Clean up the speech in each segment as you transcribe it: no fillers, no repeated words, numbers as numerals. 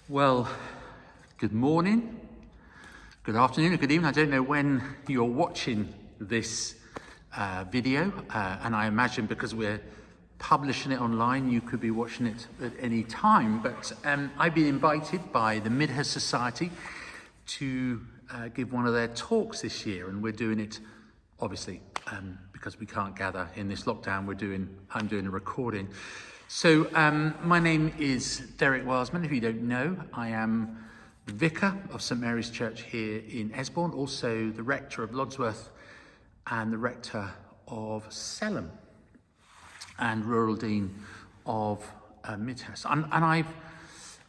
Well, good morning, good afternoon, or good evening. I don't know when you're watching this video, and I imagine because we're publishing it online, you could be watching it at any time. But I've been invited by the Midhurst Society to give one of their talks this year, and we're doing it, obviously, because we can't gather in this lockdown. I'm doing a recording. So my name is Welsman. If you don't know, I am the vicar of St Mary's Church here in Esbourne, also the rector of Lodsworth and the rector of Selham and rural dean of Midhurst. And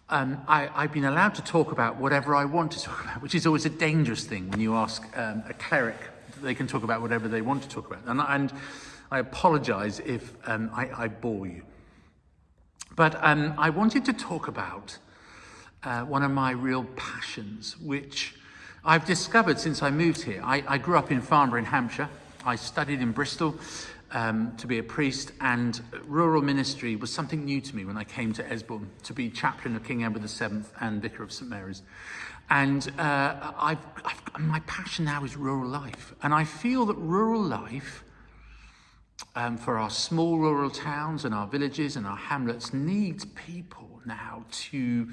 I've been allowed to talk about whatever I want to talk about, which is always a dangerous thing when you ask a cleric. They can talk about whatever they want to talk about. And I apologise if I bore you. But I wanted to talk about one of my real passions, which I've discovered since I moved here. I grew up in Farnborough in Hampshire. I studied in Bristol to be a priest, and rural ministry was something new to me when I came to Esbourne to be chaplain of King Edward VII and vicar of St Mary's. And my passion now is rural life. And I feel that rural life for our small rural towns and our villages and our hamlets needs people now to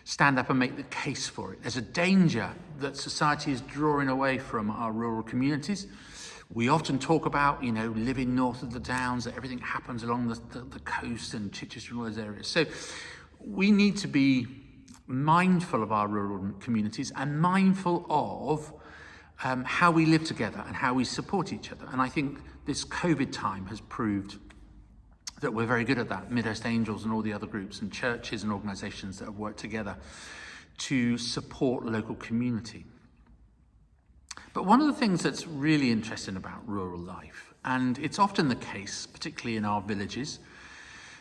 stand up and make the case for it. There's a danger that society is drawing away from our rural communities. We often talk about, living north of the Downs, that everything happens along the coast and Chichester and all those areas. So we need to be mindful of our rural communities and mindful of how we live together and how we support each other. And I think this COVID time has proved that we're very good at that. Midhurst Angels and all the other groups and churches and organisations that have worked together to support local community. But one of the things that's really interesting about rural life, and it's often the case, particularly in our villages,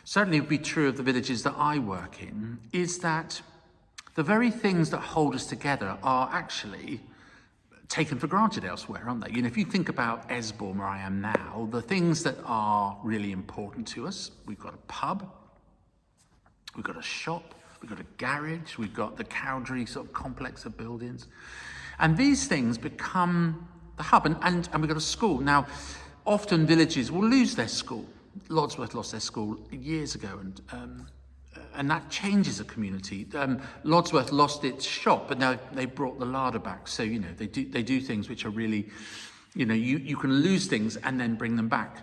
certainly it would be true of the villages that I work in, is that the very things that hold us together are actually taken for granted elsewhere, aren't they? If you think about Esbourne, where I am now, the things that are really important to us, we've got a pub, we've got a shop, we've got a garage, we've got the Cowdrey sort of complex of buildings. And these things become the hub, and we've got a school. Now, often villages will lose their school. Lodsworth lost their school years ago, and that changes a community. Lodsworth lost its shop, but now they brought the larder back. So, they do things which are really, you can lose things and then bring them back.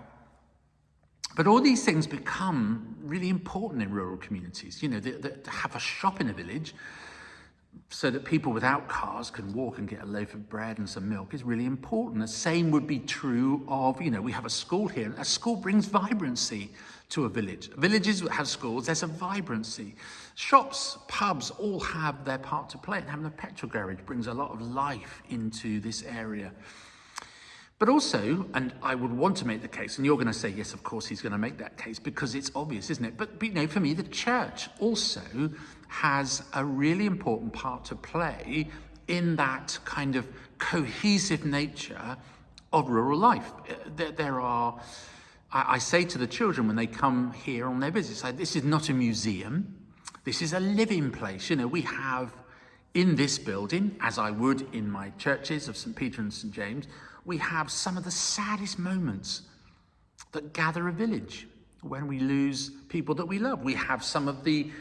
But all these things become really important in rural communities. To have a shop in a village so that people without cars can walk and get a loaf of bread and some milk is really important. The same would be true of, we have a school here. And a school brings vibrancy to a village. Villages that have schools, there's a vibrancy. Shops, pubs all have their part to play. And having a petrol garage brings a lot of life into this area. But also, and I would want to make the case, and you're going to say, yes, of course, he's going to make that case because it's obvious, isn't it? But for me, the church also has a really important part to play in that kind of cohesive nature of rural life. I say to the children when they come here on their visits, this is not a museum, this is a living place. We have in this building, as I would in my churches of St Peter and St James, we have some of the saddest moments that gather a village when we lose people that we love. We have some of the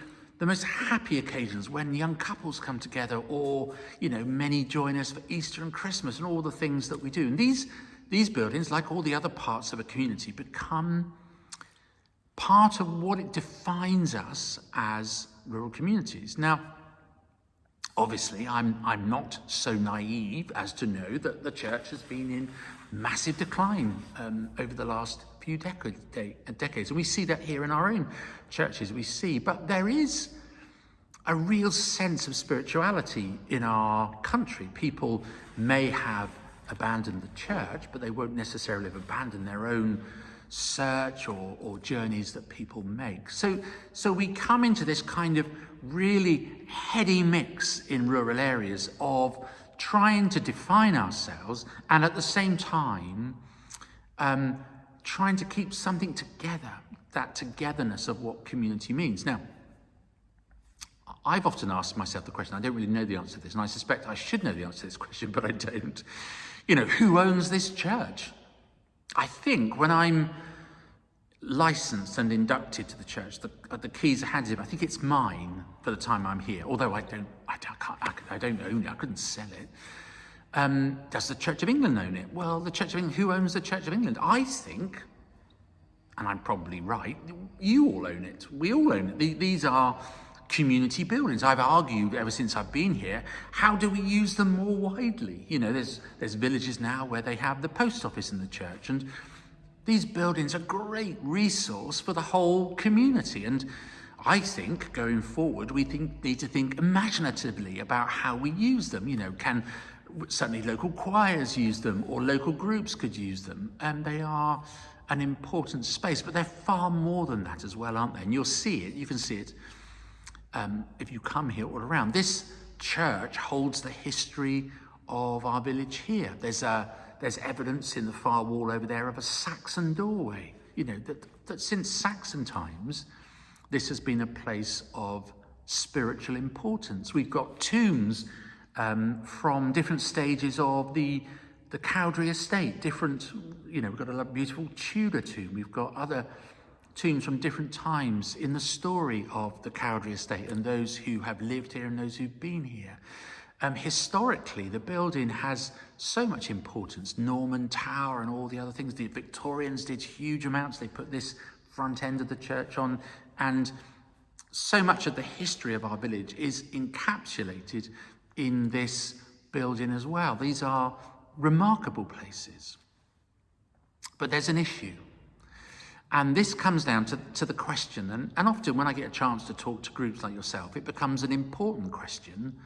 most happy occasions when young couples come together, or, many join us for Easter and Christmas and all the things that we do. And these buildings, like all the other parts of a community, become part of what it defines us as rural communities. Now, obviously, I'm not so naive as to know that the church has been in massive decline over the last few decades. And we see that here in our own churches, but there is a real sense of spirituality in our country. People may have abandoned the church, but they won't necessarily have abandoned their own search or journeys that people make. So we come into this kind of really heady mix in rural areas of trying to define ourselves and at the same time trying to keep something together, that togetherness of what community means. Now, I've often asked myself the question, I don't really know the answer to this, and I suspect I should know the answer to this question, but I don't. Who owns this church? I think when I'm licensed and inducted to the church, the keys are handed in. I think it's mine for the time I'm here, although I don't own it, I couldn't sell it. Does the Church of England own it? Well, the Church of England, who owns the Church of England? I think, and I'm probably right, you all own it. We all own it. These are community buildings. I've argued ever since I've been here, how do we use them more widely? There's villages now where they have the post office in the church, and these buildings are a great resource for the whole community. And I think going forward, we need to think imaginatively about how we use them. Certainly local choirs use them, or local groups could use them, and they are an important space, but they're far more than that as well, aren't they? And you can see it if you come here all around. This church holds the history of our village here. There's evidence in the far wall over there of a Saxon doorway. That since Saxon times, this has been a place of spiritual importance. We've got tombs from different stages of the Cowdray estate. We've got a beautiful Tudor tomb. We've got other tombs from different times in the story of the Cowdray estate and those who have lived here and those who've been here. Historically, the building has so much importance. Norman Tower and all the other things. The Victorians did huge amounts. They put this front end of the church on, and so much of the history of our village is encapsulated in this building as well. These are remarkable places. But there's an issue. And this comes down to the question, and often when I get a chance to talk to groups like yourself, it becomes an important question,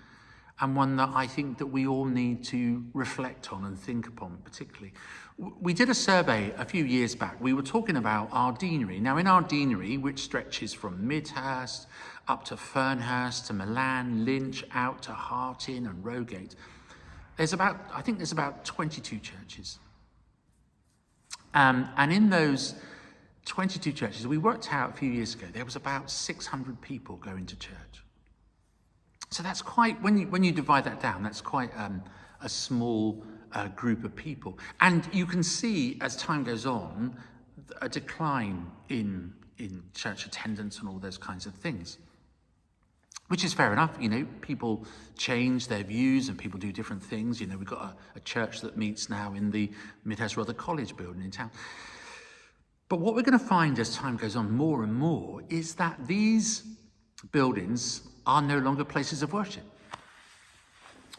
and one that I think that we all need to reflect on and think upon particularly. We did a survey a few years back. We were talking about our deanery. Now in our deanery, which stretches from Midhurst up to Fernhurst to Milan, Lynch, out to Hartin and Rogate, there's about 22 churches. And in those 22 churches, we worked out a few years ago, there was about 600 people going to church. So that's quite, when you divide that down, that's quite a small group of people. And you can see, as time goes on, a decline in church attendance and all those kinds of things. Which is fair enough, people change their views and people do different things. We've got a church that meets now in the Midhurst Rother College building in town. But what we're going to find as time goes on more and more is that these buildings are no longer places of worship.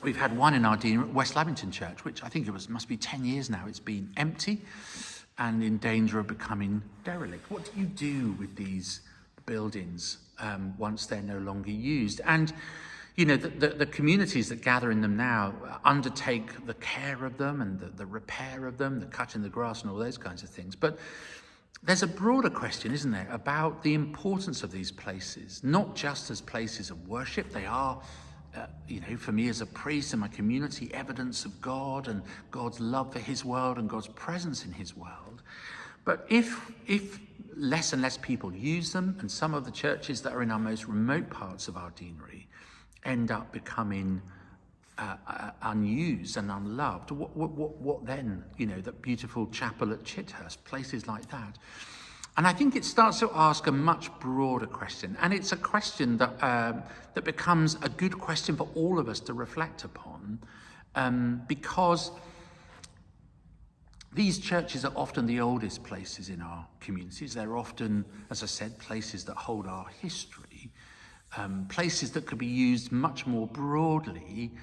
We've had one in our deanery at West Lavington Church, which I think must be 10 years now. It's been empty and in danger of becoming derelict. What do you do with these buildings once they're no longer used? And the communities that gather in them now undertake the care of them and the repair of them, the cutting the grass and all those kinds of things. But there's a broader question, isn't there, about the importance of these places, not just as places of worship. They are, for me as a priest in my community, evidence of God and God's love for his world and God's presence in his world. But if less and less people use them, and some of the churches that are in our most remote parts of our deanery end up becoming unused and unloved, what then? That beautiful chapel at Chithurst, places like that. And I think it starts to ask a much broader question, and it's a question that becomes a good question for all of us to reflect upon, because these churches are often the oldest places in our communities. They're often, as I said, places that hold our history, places that could be used much more broadly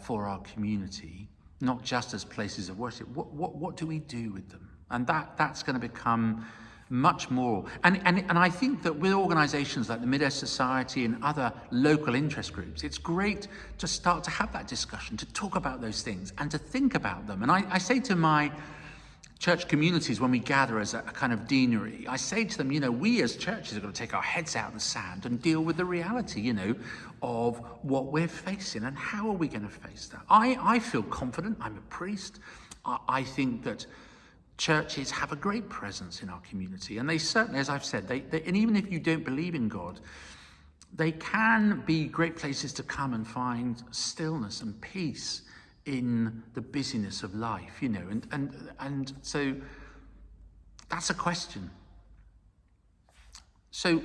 for our community, not just as places of worship. What do we do with them? And that's going to become much more. And I think that with organisations like the Midhurst Society and other local interest groups, it's great to start to have that discussion, to talk about those things and to think about them. And I say to my church communities when we gather as a kind of deanery, I say to them, we as churches are going to take our heads out of the sand and deal with the reality, of what we're facing and how are we going to face that. I feel confident. I'm a priest. I think that churches have a great presence in our community, and they certainly, as I've said, and even if you don't believe in God, they can be great places to come and find stillness and peace in the busyness of life, and so that's a question. So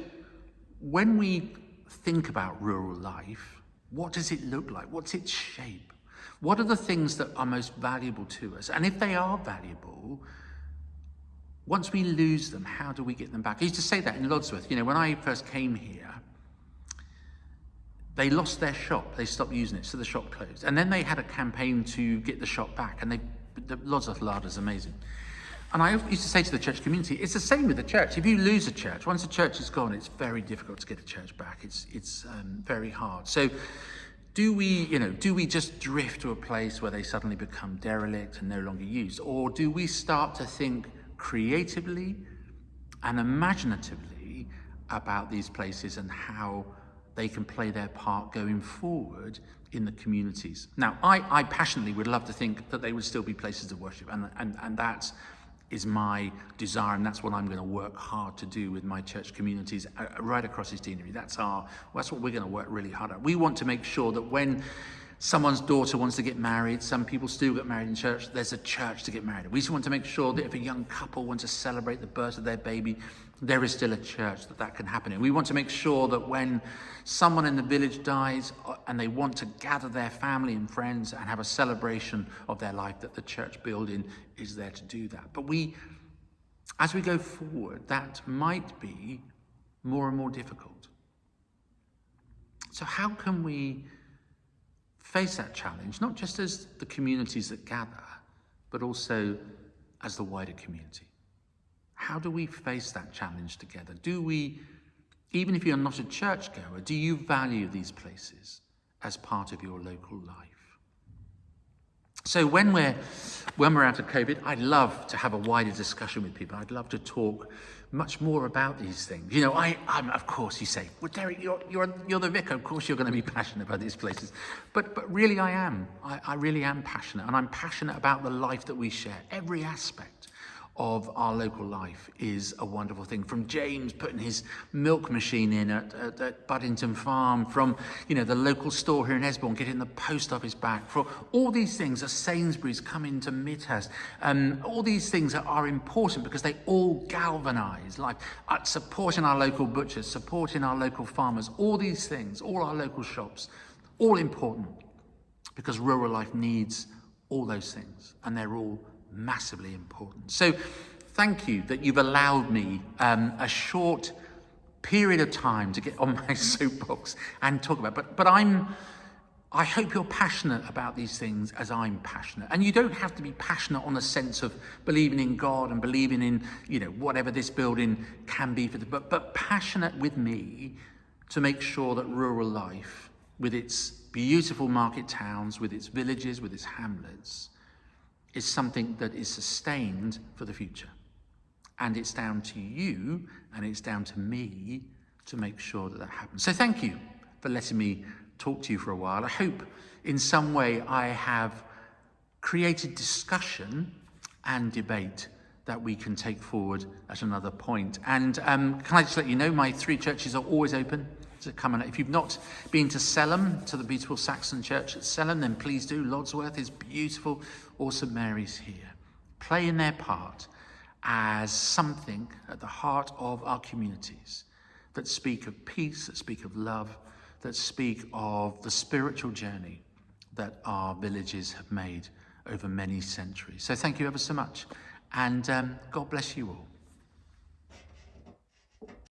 when we think about rural life, what does it look like? What's its shape? What are the things that are most valuable to us? And if they are valuable, once we lose them, how do we get them back? I used to say that in Lodsworth. When I first came here, they lost their shop. They stopped using it, so the shop closed. And then they had a campaign to get the shop back, and the Lodsworth Larder is amazing. And I used to say to the church community, it's the same with the church. If you lose a church, once a church is gone, it's very difficult to get a church back. It's very hard. So do we just drift to a place where they suddenly become derelict and no longer used? Or do we start to think creatively and imaginatively about these places and how they can play their part going forward in the communities? Now, I passionately would love to think that they would still be places of worship, and that is my desire, and that's what I'm going to work hard to do with my church communities right across this deanery. That's what we're going to work really hard at. We want to make sure that when someone's daughter wants to get married, some people still get married in church, there's a church to get married. We just want to make sure that if a young couple wants to celebrate the birth of their baby, there is still a church that can happen in. We want to make sure that when someone in the village dies and they want to gather their family and friends and have a celebration of their life, that the church building is there to do that. But as we go forward, that might be more and more difficult. So how can we face that challenge, not just as the communities that gather, but also as the wider community? How do we face that challenge together? Do we, even if you're not a churchgoer, do you value these places as part of your local life? So when we're out of COVID, I'd love to have a wider discussion with people. I'd love to talk much more about these things. I'm of course, you say, well, Derek, you're the vicar. Of course, you're going to be passionate about these places. But really, I am. I really am passionate, and I'm passionate about the life that we share. Every aspect of our local life is a wonderful thing. From James putting his milk machine in at Buddington Farm, from the local store here in Esbourne getting the post office back, for all these things, as Sainsbury's coming to Midhurst, all these things are important because they all galvanise life. Supporting our local butchers, supporting our local farmers, all these things, all our local shops, all important because rural life needs all those things, and they're all massively important. So thank you that you've allowed me a short period of time to get on my soapbox and talk about it. But I hope you're passionate about these things as I'm passionate. And you don't have to be passionate on the sense of believing in God and believing in, whatever this building can be but passionate with me to make sure that rural life, with its beautiful market towns, with its villages, with its hamlets, is something that is sustained for the future. And it's down to you and it's down to me to make sure that happens. So thank you for letting me talk to you for a while. I hope in some way I have created discussion and debate that we can take forward at another point. And can I just let you know, my 3 churches are always open to come. And if you've not been to Selham, to the beautiful Saxon church at Selham, then please do. Lodsworth is beautiful. Or St Mary's here, playing their part as something at the heart of our communities that speak of peace, that speak of love, that speak of the spiritual journey that our villages have made over many centuries. So thank you ever so much, and God bless you all.